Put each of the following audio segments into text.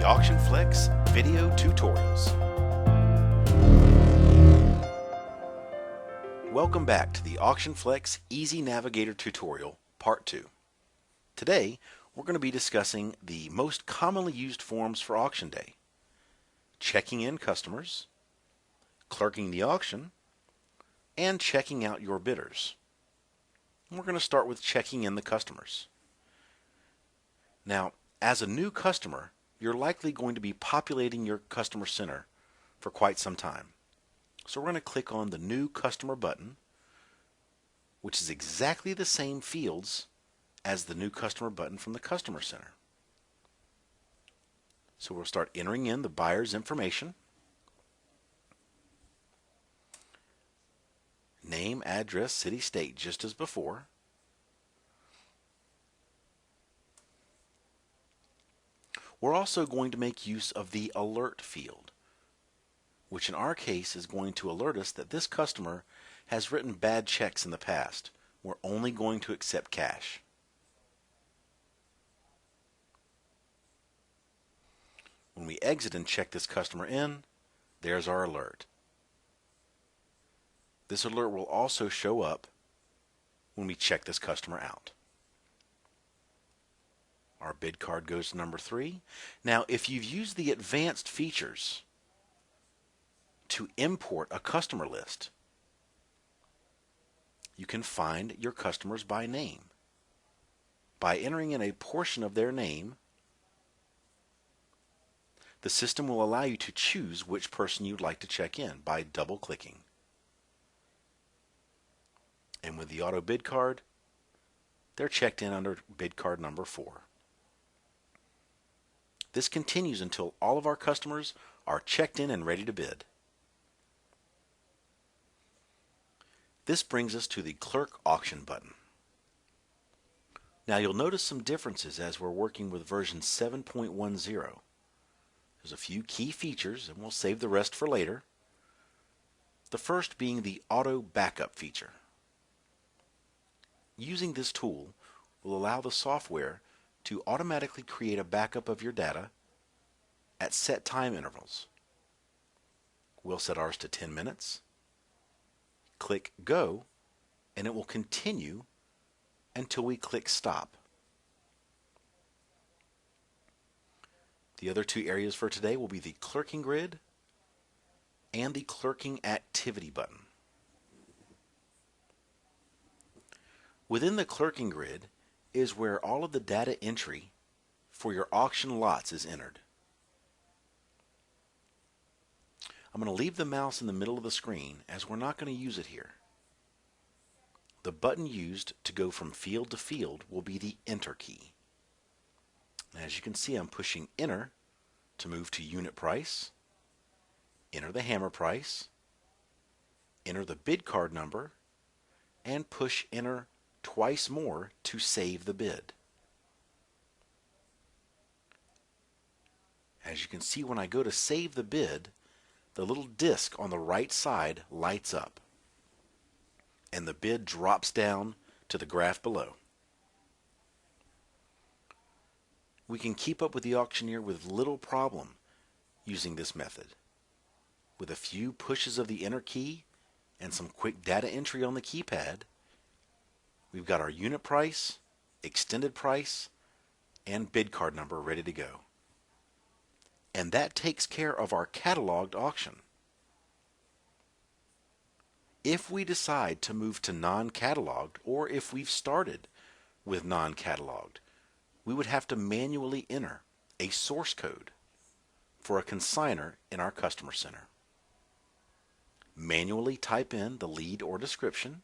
Auction Flex video tutorials. Welcome back to the Auction Flex Easy Navigator tutorial, part 2. Today, we're going to be discussing the most commonly used forms for auction day: checking in customers, clerking the auction, and checking out your bidders. We're going to start with checking in the customers. Now, as a new customer, you're likely going to be populating your customer center for quite some time. So we're going to click on the New Customer button, which is exactly the same fields as the New Customer button from the Customer Center. So we'll start entering in the buyer's information. Name, address, city, state, just as before. We're also going to make use of the alert field, which in our case is going to alert us that this customer has written bad checks in the past. We're only going to accept cash. When we exit and check this customer in, there's our alert. This alert will also show up when we check this customer out. Our bid card goes to number 3. Now, if you've used the advanced features to import a customer list, you can find your customers by name. By entering in a portion of their name, the system will allow you to choose which person you'd like to check in by double-clicking. And with the auto bid card, they're checked in under bid card number 4. This continues until all of our customers are checked in and ready to bid. This brings us to the Clerk Auction button. Now you'll notice some differences as we're working with version 7.10. There's a few key features, and we'll save the rest for later. The first being the auto backup feature. Using this tool will allow the software to automatically create a backup of your data at set time intervals. We'll set ours to 10 minutes. Click Go, and it will continue until we click Stop. The other two areas for today will be the Clerking Grid and the Clerking Activity button. Within the Clerking Grid is where all of the data entry for your auction lots is entered. I'm going to leave the mouse in the middle of the screen as we're not going to use it here. The button used to go from field to field will be the Enter key. As you can see, I'm pushing Enter to move to unit price, enter the hammer price, enter the bid card number, and push Enter twice more to save the bid. As you can see, when I go to save the bid, the little disc on the right side lights up, and the bid drops down to the graph below. We can keep up with the auctioneer with little problem using this method. With a few pushes of the Enter key and some quick data entry on the keypad, we've got our unit price, extended price, and bid card number ready to go. And that takes care of our cataloged auction. If we decide to move to non-cataloged, or if we've started with non-cataloged, we would have to manually enter a source code for a consignor in our customer center. Manually type in the lead or description,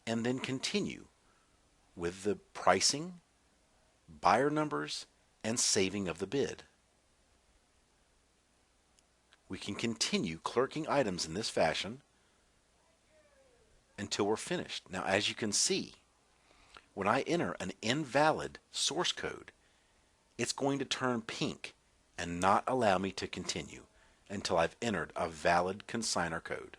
and then continue with the pricing, buyer numbers, and saving of the bid. We can continue clerking items in this fashion until we're finished. Now, as you can see, when I enter an invalid source code, it's going to turn pink and not allow me to continue until I've entered a valid consignor code.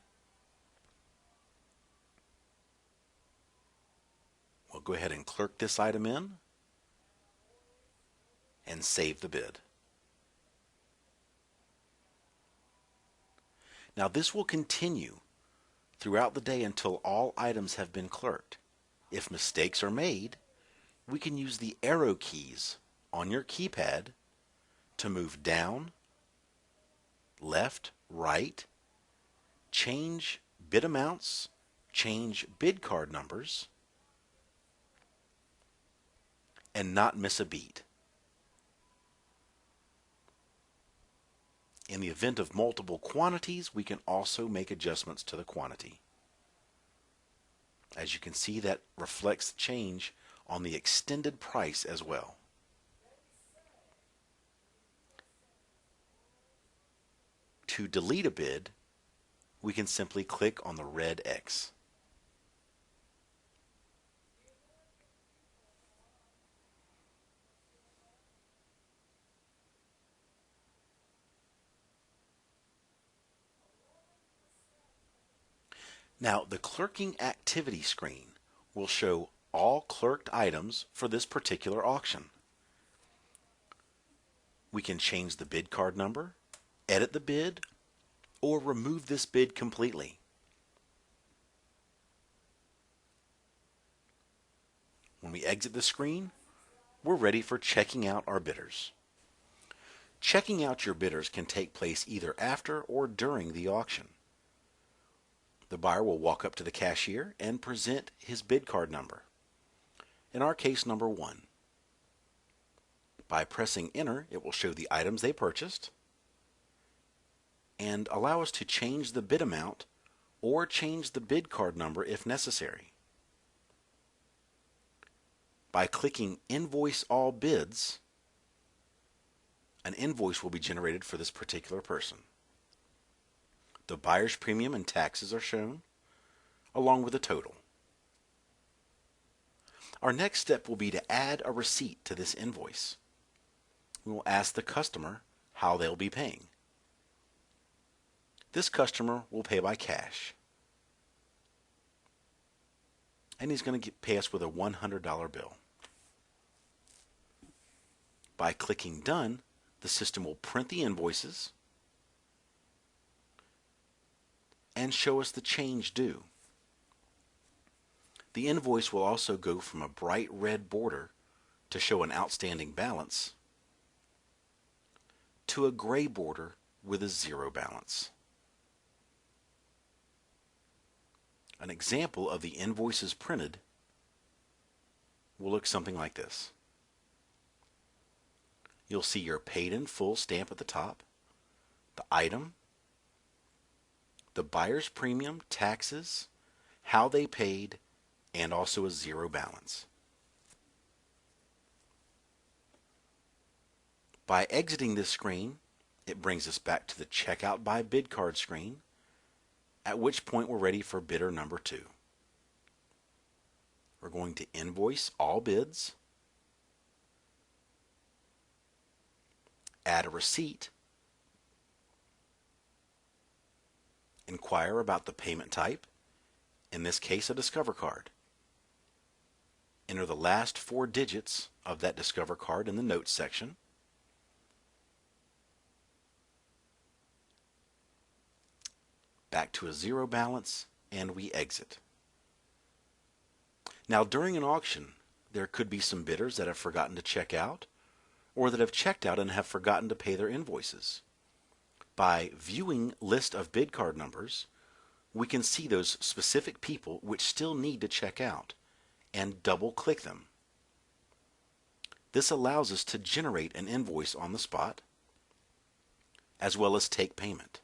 We'll go ahead and clerk this item in and save the bid. Now this will continue throughout the day until all items have been clerked. If mistakes are made, we can use the arrow keys on your keypad to move down, left, right, change bid amounts, change bid card numbers, and not miss a beat. In the event of multiple quantities, we can also make adjustments to the quantity. As you can see, that reflects the change on the extended price as well. To delete a bid, we can simply click on the red X. Now, the clerking activity screen will show all clerked items for this particular auction. We can change the bid card number, edit the bid, or remove this bid completely. When we exit the screen, we're ready for checking out our bidders. Checking out your bidders can take place either after or during the auction. The buyer will walk up to the cashier and present his bid card number. In our case, number 1. By pressing enter, it will show the items they purchased and allow us to change the bid amount or change the bid card number if necessary. By clicking Invoice All Bids, an invoice will be generated for this particular person. The buyer's premium and taxes are shown, along with a total. Our next step will be to add a receipt to this invoice. We will ask the customer how they'll be paying. This customer will pay by cash, and he's going to pay us with a $100 bill. By clicking Done, the system will print the invoices and show us the change due. The invoice will also go from a bright red border to show an outstanding balance to a gray border with a zero balance. An example of the invoices printed will look something like this. You'll see your paid in full stamp at the top, the item, the buyer's premium, taxes, how they paid, and also a zero balance. By exiting this screen, it brings us back to the Checkout by Bid Card screen, at which point we're ready for bidder number 2. We're going to invoice all bids, add a receipt, inquire about the payment type, in this case a Discover card. Enter the last 4 digits of that Discover card in the Notes section. Back to a zero balance, and we exit. Now, during an auction, there could be some bidders that have forgotten to check out, or that have checked out and have forgotten to pay their invoices. By viewing list of bid card numbers, we can see those specific people which still need to check out and double click them. This allows us to generate an invoice on the spot as well as take payment.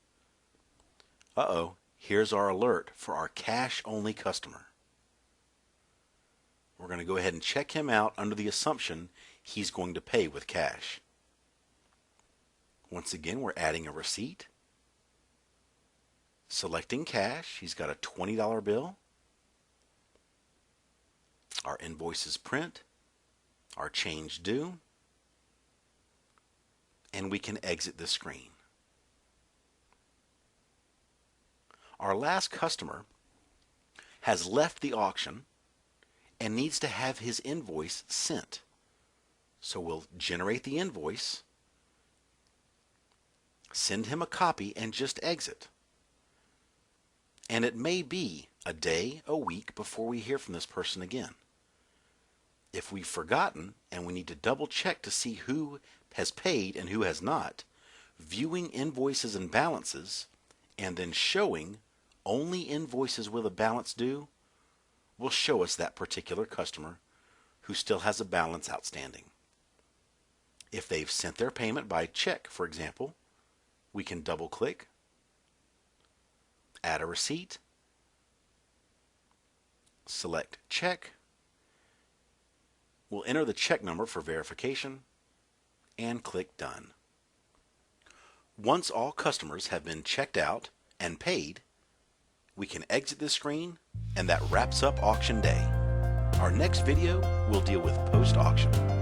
Here's our alert for our cash-only customer. We're going to go ahead and check him out under the assumption he's going to pay with cash. Once again, we're adding a receipt, selecting cash. He's got a $20 bill. Our invoices print, our change due, and we can exit the screen. Our last customer has left the auction and needs to have his invoice sent. So we'll generate the invoice, send him a copy, and just exit. And it may be a day, a week before we hear from this person again. If we've forgotten and we need to double check to see who has paid and who has not, viewing invoices and balances and then showing only invoices with a balance due will show us that particular customer who still has a balance outstanding. If they've sent their payment by check, for example, we can double click, add a receipt, select check. We'll enter the check number for verification and click done. Once all customers have been checked out and paid, we can exit this screen, and that wraps up auction day. Our next video will deal with post-auction.